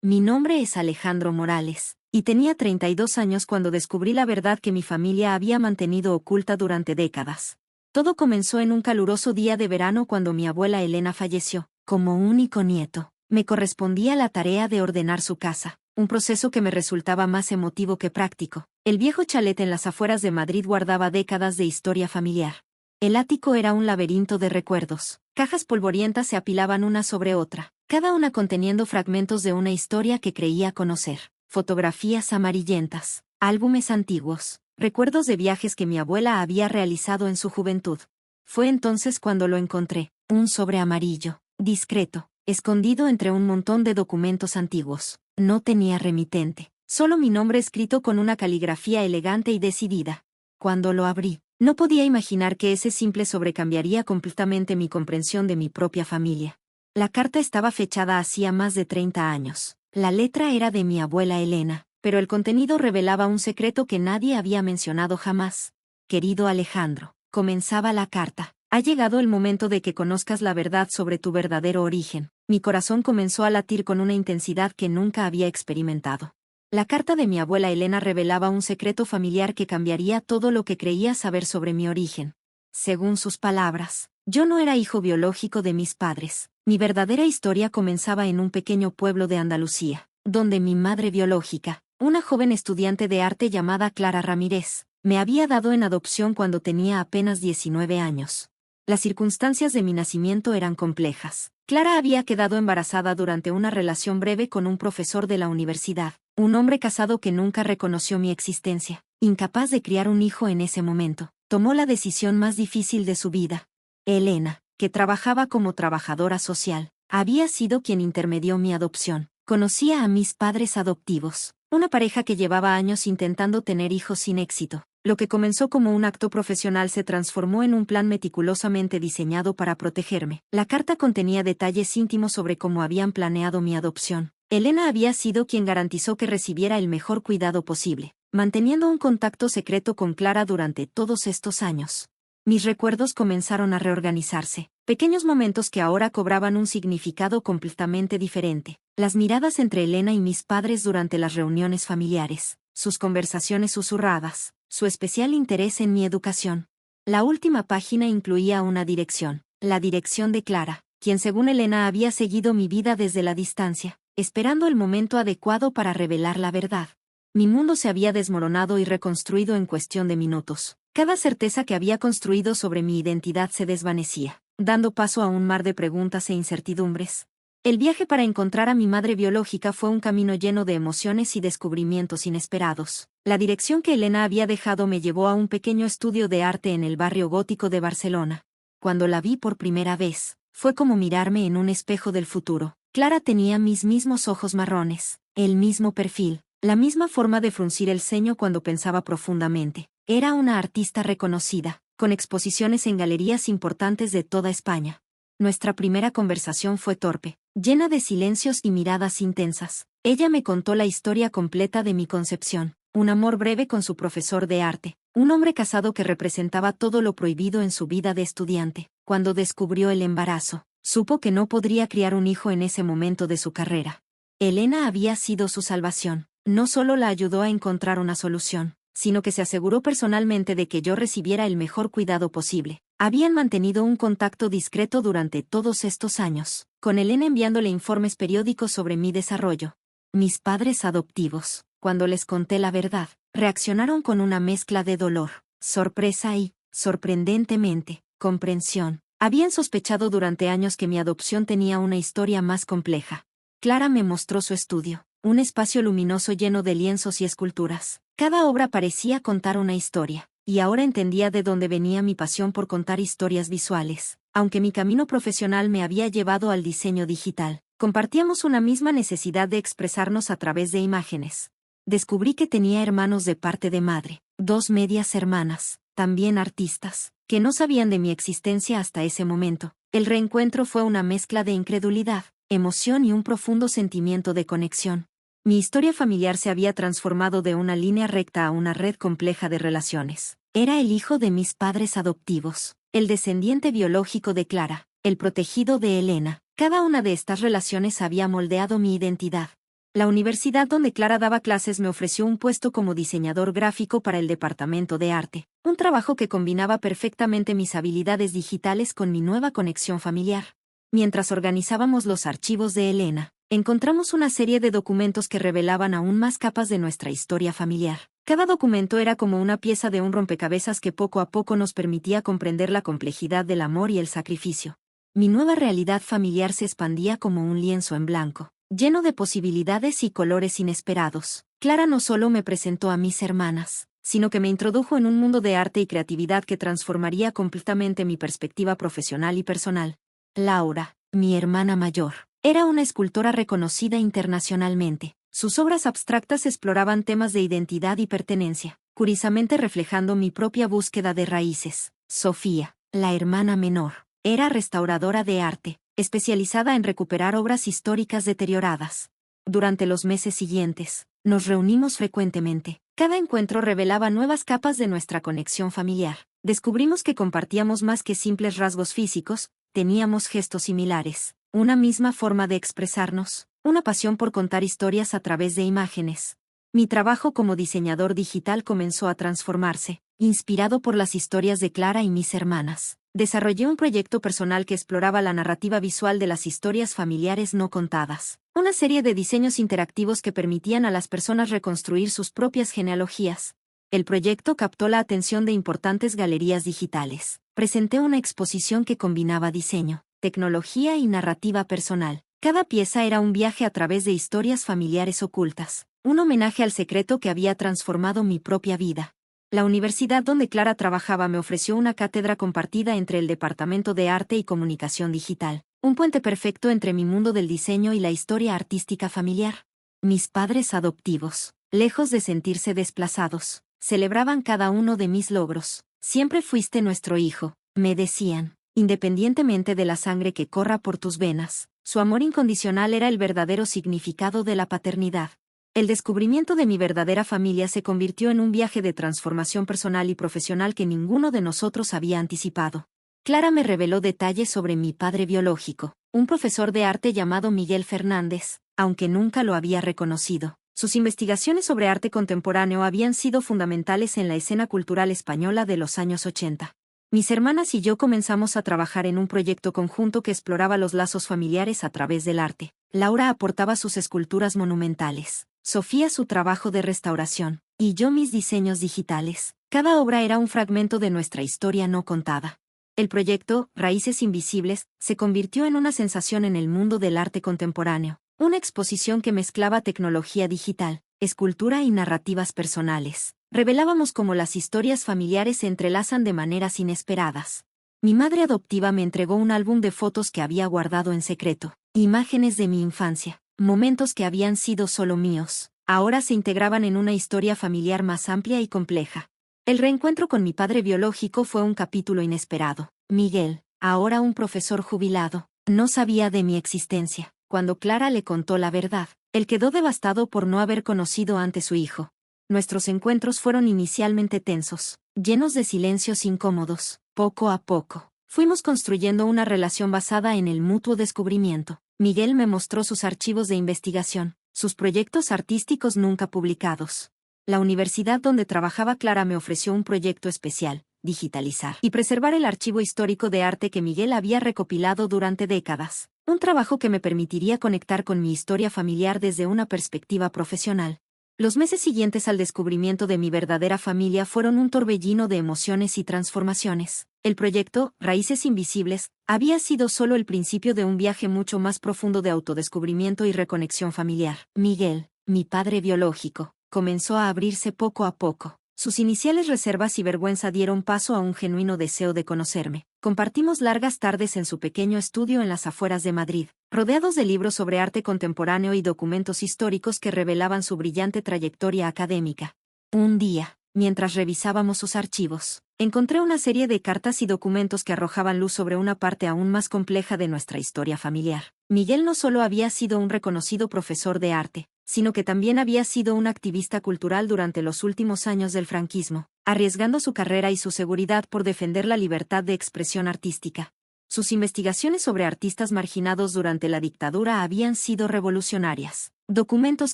Mi nombre es Alejandro Morales, y tenía 32 años cuando descubrí la verdad que mi familia había mantenido oculta durante décadas. Todo comenzó en un caluroso día de verano cuando mi abuela Elena falleció. Como único nieto, me correspondía la tarea de ordenar su casa, un proceso que me resultaba más emotivo que práctico. El viejo chalet en las afueras de Madrid guardaba décadas de historia familiar. El ático era un laberinto de recuerdos. Cajas polvorientas se apilaban una sobre otra, cada una conteniendo fragmentos de una historia que creía conocer. Fotografías amarillentas, álbumes antiguos, recuerdos de viajes que mi abuela había realizado en su juventud. Fue entonces cuando lo encontré, un sobre amarillo, discreto, escondido entre un montón de documentos antiguos. No tenía remitente, solo mi nombre escrito con una caligrafía elegante y decidida. Cuando lo abrí, no podía imaginar que ese simple sobre cambiaría completamente mi comprensión de mi propia familia. La carta estaba fechada hacía más de 30 años. La letra era de mi abuela Elena, pero el contenido revelaba un secreto que nadie había mencionado jamás. Querido Alejandro, comenzaba la carta. Ha llegado el momento de que conozcas la verdad sobre tu verdadero origen. Mi corazón comenzó a latir con una intensidad que nunca había experimentado. La carta de mi abuela Elena revelaba un secreto familiar que cambiaría todo lo que creía saber sobre mi origen. Según sus palabras, yo no era hijo biológico de mis padres. Mi verdadera historia comenzaba en un pequeño pueblo de Andalucía, donde mi madre biológica, una joven estudiante de arte llamada Clara Ramírez, me había dado en adopción cuando tenía apenas 19 años. Las circunstancias de mi nacimiento eran complejas. Clara había quedado embarazada durante una relación breve con un profesor de la universidad, un hombre casado que nunca reconoció mi existencia. Incapaz de criar un hijo en ese momento, tomó la decisión más difícil de su vida. Elena, que trabajaba como trabajadora social, había sido quien intermedió mi adopción. Conocía a mis padres adoptivos, una pareja que llevaba años intentando tener hijos sin éxito. Lo que comenzó como un acto profesional se transformó en un plan meticulosamente diseñado para protegerme. La carta contenía detalles íntimos sobre cómo habían planeado mi adopción. Elena había sido quien garantizó que recibiera el mejor cuidado posible, manteniendo un contacto secreto con Clara durante todos estos años. Mis recuerdos comenzaron a reorganizarse, pequeños momentos que ahora cobraban un significado completamente diferente. Las miradas entre Elena y mis padres durante las reuniones familiares, sus conversaciones susurradas, su especial interés en mi educación. La última página incluía una dirección, la dirección de Clara, quien según Elena había seguido mi vida desde la distancia, esperando el momento adecuado para revelar la verdad. Mi mundo se había desmoronado y reconstruido en cuestión de minutos. Cada certeza que había construido sobre mi identidad se desvanecía, dando paso a un mar de preguntas e incertidumbres. El viaje para encontrar a mi madre biológica fue un camino lleno de emociones y descubrimientos inesperados. La dirección que Elena había dejado me llevó a un pequeño estudio de arte en el barrio gótico de Barcelona. Cuando la vi por primera vez, fue como mirarme en un espejo del futuro. Clara tenía mis mismos ojos marrones, el mismo perfil, la misma forma de fruncir el ceño cuando pensaba profundamente. Era una artista reconocida, con exposiciones en galerías importantes de toda España. Nuestra primera conversación fue torpe, llena de silencios y miradas intensas. Ella me contó la historia completa de mi concepción, un amor breve con su profesor de arte, un hombre casado que representaba todo lo prohibido en su vida de estudiante. Cuando descubrió el embarazo, supo que no podría criar un hijo en ese momento de su carrera. Elena había sido su salvación. No solo la ayudó a encontrar una solución, sino que se aseguró personalmente de que yo recibiera el mejor cuidado posible. Habían mantenido un contacto discreto durante todos estos años, con Elena enviándole informes periódicos sobre mi desarrollo. Mis padres adoptivos, cuando les conté la verdad, reaccionaron con una mezcla de dolor, sorpresa y, sorprendentemente, comprensión. Habían sospechado durante años que mi adopción tenía una historia más compleja. Clara me mostró su estudio, un espacio luminoso lleno de lienzos y esculturas. Cada obra parecía contar una historia, y ahora entendía de dónde venía mi pasión por contar historias visuales. Aunque mi camino profesional me había llevado al diseño digital, compartíamos una misma necesidad de expresarnos a través de imágenes. Descubrí que tenía hermanos de parte de madre, dos medias hermanas, también artistas, que no sabían de mi existencia hasta ese momento. El reencuentro fue una mezcla de incredulidad, emoción y un profundo sentimiento de conexión. Mi historia familiar se había transformado de una línea recta a una red compleja de relaciones. Era el hijo de mis padres adoptivos, el descendiente biológico de Clara, el protegido de Elena. Cada una de estas relaciones había moldeado mi identidad. La universidad donde Clara daba clases me ofreció un puesto como diseñador gráfico para el departamento de arte, un trabajo que combinaba perfectamente mis habilidades digitales con mi nueva conexión familiar. Mientras organizábamos los archivos de Elena, encontramos una serie de documentos que revelaban aún más capas de nuestra historia familiar. Cada documento era como una pieza de un rompecabezas que poco a poco nos permitía comprender la complejidad del amor y el sacrificio. Mi nueva realidad familiar se expandía como un lienzo en blanco, lleno de posibilidades y colores inesperados. Clara no solo me presentó a mis hermanas, sino que me introdujo en un mundo de arte y creatividad que transformaría completamente mi perspectiva profesional y personal. Laura, mi hermana mayor, era una escultora reconocida internacionalmente. Sus obras abstractas exploraban temas de identidad y pertenencia, curiosamente reflejando mi propia búsqueda de raíces. Sofía, la hermana menor, era restauradora de arte, especializada en recuperar obras históricas deterioradas. Durante los meses siguientes, nos reunimos frecuentemente. Cada encuentro revelaba nuevas capas de nuestra conexión familiar. Descubrimos que compartíamos más que simples rasgos físicos, teníamos gestos similares, una misma forma de expresarnos, una pasión por contar historias a través de imágenes. Mi trabajo como diseñador digital comenzó a transformarse, inspirado por las historias de Clara y mis hermanas. Desarrollé un proyecto personal que exploraba la narrativa visual de las historias familiares no contadas. Una serie de diseños interactivos que permitían a las personas reconstruir sus propias genealogías. El proyecto captó la atención de importantes galerías digitales. Presenté una exposición que combinaba diseño, tecnología y narrativa personal. Cada pieza era un viaje a través de historias familiares ocultas, un homenaje al secreto que había transformado mi propia vida. La universidad donde Clara trabajaba me ofreció una cátedra compartida entre el Departamento de Arte y Comunicación Digital, un puente perfecto entre mi mundo del diseño y la historia artística familiar. Mis padres adoptivos, lejos de sentirse desplazados, celebraban cada uno de mis logros. Siempre fuiste nuestro hijo, me decían, independientemente de la sangre que corra por tus venas. Su amor incondicional era el verdadero significado de la paternidad. El descubrimiento de mi verdadera familia se convirtió en un viaje de transformación personal y profesional que ninguno de nosotros había anticipado. Clara me reveló detalles sobre mi padre biológico, un profesor de arte llamado Miguel Fernández, aunque nunca lo había reconocido. Sus investigaciones sobre arte contemporáneo habían sido fundamentales en la escena cultural española de los años 80. Mis hermanas y yo comenzamos a trabajar en un proyecto conjunto que exploraba los lazos familiares a través del arte. Laura aportaba sus esculturas monumentales, Sofía su trabajo de restauración, y yo mis diseños digitales. Cada obra era un fragmento de nuestra historia no contada. El proyecto, Raíces Invisibles, se convirtió en una sensación en el mundo del arte contemporáneo, una exposición que mezclaba tecnología digital, escultura y narrativas personales. Revelábamos cómo las historias familiares se entrelazan de maneras inesperadas. Mi madre adoptiva me entregó un álbum de fotos que había guardado en secreto, imágenes de mi infancia, momentos que habían sido solo míos, ahora se integraban en una historia familiar más amplia y compleja. El reencuentro con mi padre biológico fue un capítulo inesperado. Miguel, ahora un profesor jubilado, no sabía de mi existencia. Cuando Clara le contó la verdad, él quedó devastado por no haber conocido antes su hijo. Nuestros encuentros fueron inicialmente tensos, llenos de silencios incómodos. Poco a poco, fuimos construyendo una relación basada en el mutuo descubrimiento. Miguel me mostró sus archivos de investigación, sus proyectos artísticos nunca publicados. La universidad donde trabajaba Clara me ofreció un proyecto especial: digitalizar y preservar el archivo histórico de arte que Miguel había recopilado durante décadas. Un trabajo que me permitiría conectar con mi historia familiar desde una perspectiva profesional. Los meses siguientes al descubrimiento de mi verdadera familia fueron un torbellino de emociones y transformaciones. El proyecto, Raíces Invisibles, había sido solo el principio de un viaje mucho más profundo de autodescubrimiento y reconexión familiar. Miguel, mi padre biológico, comenzó a abrirse poco a poco. Sus iniciales reservas y vergüenza dieron paso a un genuino deseo de conocerme. Compartimos largas tardes en su pequeño estudio en las afueras de Madrid, rodeados de libros sobre arte contemporáneo y documentos históricos que revelaban su brillante trayectoria académica. Un día, mientras revisábamos sus archivos, encontré una serie de cartas y documentos que arrojaban luz sobre una parte aún más compleja de nuestra historia familiar. Miguel no solo había sido un reconocido profesor de arte, sino que también había sido un activista cultural durante los últimos años del franquismo, arriesgando su carrera y su seguridad por defender la libertad de expresión artística. Sus investigaciones sobre artistas marginados durante la dictadura habían sido revolucionarias. Documentos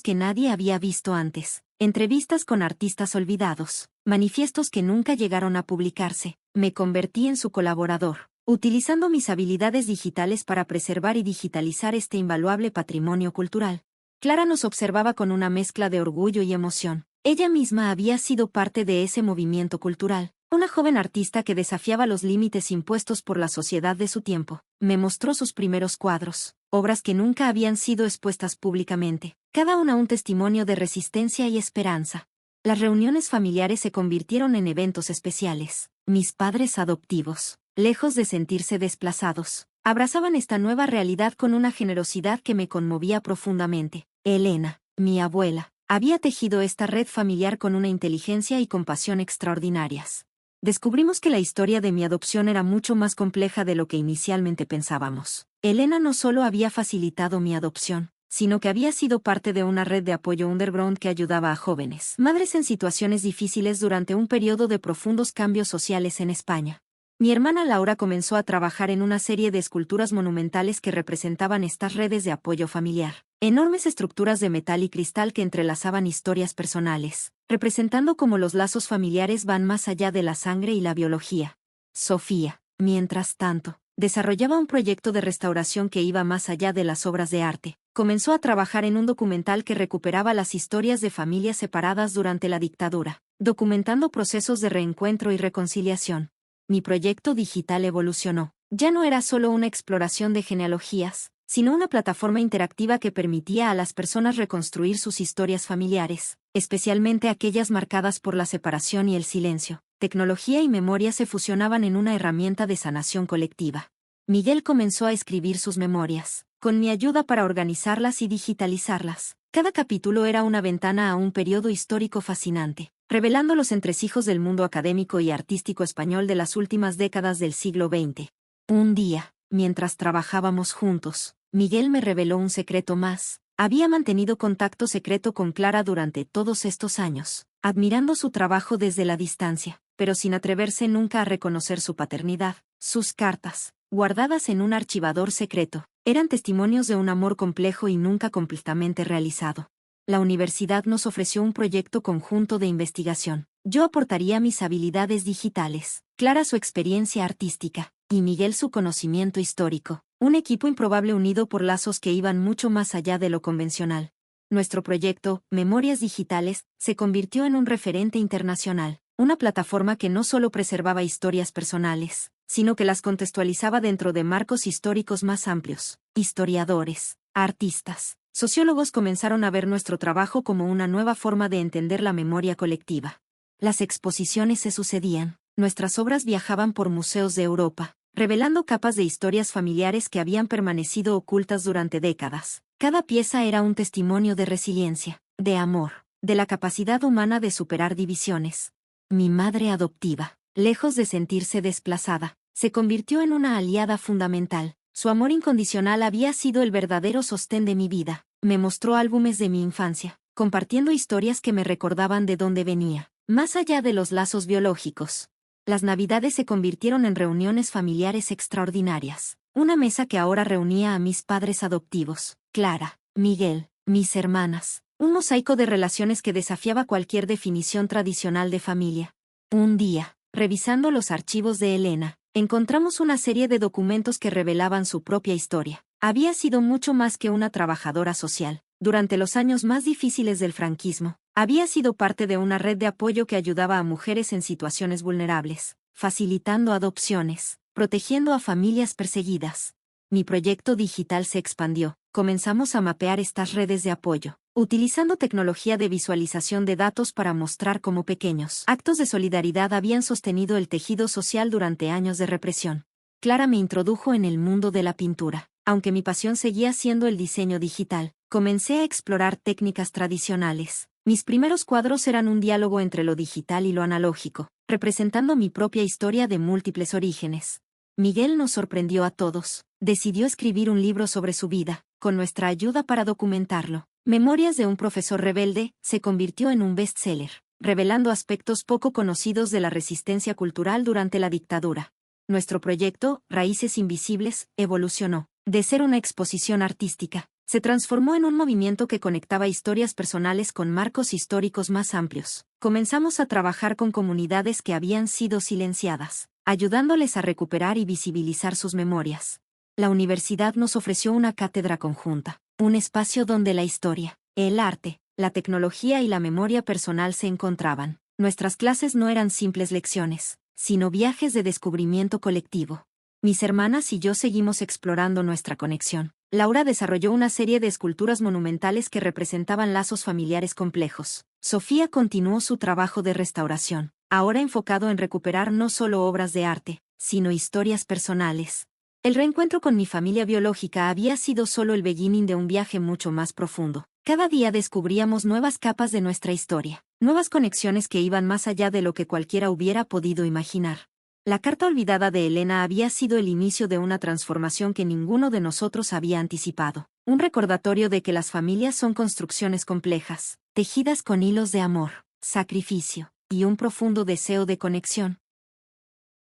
que nadie había visto antes, entrevistas con artistas olvidados, manifiestos que nunca llegaron a publicarse. Me convertí en su colaborador, utilizando mis habilidades digitales para preservar y digitalizar este invaluable patrimonio cultural. Clara nos observaba con una mezcla de orgullo y emoción. Ella misma había sido parte de ese movimiento cultural. Una joven artista que desafiaba los límites impuestos por la sociedad de su tiempo. Me mostró sus primeros cuadros, obras que nunca habían sido expuestas públicamente, cada una un testimonio de resistencia y esperanza. Las reuniones familiares se convirtieron en eventos especiales. Mis padres adoptivos, lejos de sentirse desplazados, abrazaban esta nueva realidad con una generosidad que me conmovía profundamente. Elena, mi abuela, había tejido esta red familiar con una inteligencia y compasión extraordinarias. Descubrimos que la historia de mi adopción era mucho más compleja de lo que inicialmente pensábamos. Elena no solo había facilitado mi adopción, sino que había sido parte de una red de apoyo underground que ayudaba a jóvenes madres en situaciones difíciles durante un periodo de profundos cambios sociales en España. Mi hermana Laura comenzó a trabajar en una serie de esculturas monumentales que representaban estas redes de apoyo familiar. Enormes estructuras de metal y cristal que entrelazaban historias personales, representando cómo los lazos familiares van más allá de la sangre y la biología. Sofía, mientras tanto, desarrollaba un proyecto de restauración que iba más allá de las obras de arte. Comenzó a trabajar en un documental que recuperaba las historias de familias separadas durante la dictadura, documentando procesos de reencuentro y reconciliación. Mi proyecto digital evolucionó. Ya no era solo una exploración de genealogías, sino una plataforma interactiva que permitía a las personas reconstruir sus historias familiares, especialmente aquellas marcadas por la separación y el silencio. Tecnología y memoria se fusionaban en una herramienta de sanación colectiva. Miguel comenzó a escribir sus memorias, con mi ayuda para organizarlas y digitalizarlas. Cada capítulo era una ventana a un periodo histórico fascinante, revelando los entresijos del mundo académico y artístico español de las últimas décadas del siglo XX. Un día, mientras trabajábamos juntos, Miguel me reveló un secreto más. Había mantenido contacto secreto con Clara durante todos estos años, admirando su trabajo desde la distancia, pero sin atreverse nunca a reconocer su paternidad. Sus cartas, guardadas en un archivador secreto, eran testimonios de un amor complejo y nunca completamente realizado. La universidad nos ofreció un proyecto conjunto de investigación. Yo aportaría mis habilidades digitales, Clara su experiencia artística, y Miguel su conocimiento histórico. Un equipo improbable unido por lazos que iban mucho más allá de lo convencional. Nuestro proyecto, Memorias Digitales, se convirtió en un referente internacional, una plataforma que no solo preservaba historias personales, sino que las contextualizaba dentro de marcos históricos más amplios. Historiadores, artistas, sociólogos comenzaron a ver nuestro trabajo como una nueva forma de entender la memoria colectiva. Las exposiciones se sucedían, nuestras obras viajaban por museos de Europa, revelando capas de historias familiares que habían permanecido ocultas durante décadas. Cada pieza era un testimonio de resiliencia, de amor, de la capacidad humana de superar divisiones. Mi madre adoptiva, lejos de sentirse desplazada, se convirtió en una aliada fundamental. Su amor incondicional había sido el verdadero sostén de mi vida. Me mostró álbumes de mi infancia, compartiendo historias que me recordaban de dónde venía, más allá de los lazos biológicos. Las Navidades se convirtieron en reuniones familiares extraordinarias. Una mesa que ahora reunía a mis padres adoptivos, Clara, Miguel, mis hermanas. Un mosaico de relaciones que desafiaba cualquier definición tradicional de familia. Un día, revisando los archivos de Elena, encontramos una serie de documentos que revelaban su propia historia. Había sido mucho más que una trabajadora social. Durante los años más difíciles del franquismo, había sido parte de una red de apoyo que ayudaba a mujeres en situaciones vulnerables, facilitando adopciones, protegiendo a familias perseguidas. Mi proyecto digital se expandió. Comenzamos a mapear estas redes de apoyo, utilizando tecnología de visualización de datos para mostrar cómo pequeños actos de solidaridad habían sostenido el tejido social durante años de represión. Clara me introdujo en el mundo de la pintura. Aunque mi pasión seguía siendo el diseño digital, comencé a explorar técnicas tradicionales. Mis primeros cuadros eran un diálogo entre lo digital y lo analógico, representando mi propia historia de múltiples orígenes. Miguel nos sorprendió a todos. Decidió escribir un libro sobre su vida, con nuestra ayuda para documentarlo. Memorias de un profesor rebelde se convirtió en un bestseller, revelando aspectos poco conocidos de la resistencia cultural durante la dictadura. Nuestro proyecto, Raíces Invisibles, evolucionó. De ser una exposición artística, se transformó en un movimiento que conectaba historias personales con marcos históricos más amplios. Comenzamos a trabajar con comunidades que habían sido silenciadas, ayudándoles a recuperar y visibilizar sus memorias. La universidad nos ofreció una cátedra conjunta, un espacio donde la historia, el arte, la tecnología y la memoria personal se encontraban. Nuestras clases no eran simples lecciones, sino viajes de descubrimiento colectivo. Mis hermanas y yo seguimos explorando nuestra conexión. Laura desarrolló una serie de esculturas monumentales que representaban lazos familiares complejos. Sofía continuó su trabajo de restauración, ahora enfocado en recuperar no solo obras de arte, sino historias personales. El reencuentro con mi familia biológica había sido solo el beginning de un viaje mucho más profundo. Cada día descubríamos nuevas capas de nuestra historia, nuevas conexiones que iban más allá de lo que cualquiera hubiera podido imaginar. La carta olvidada de Elena había sido el inicio de una transformación que ninguno de nosotros había anticipado. Un recordatorio de que las familias son construcciones complejas, tejidas con hilos de amor, sacrificio y un profundo deseo de conexión.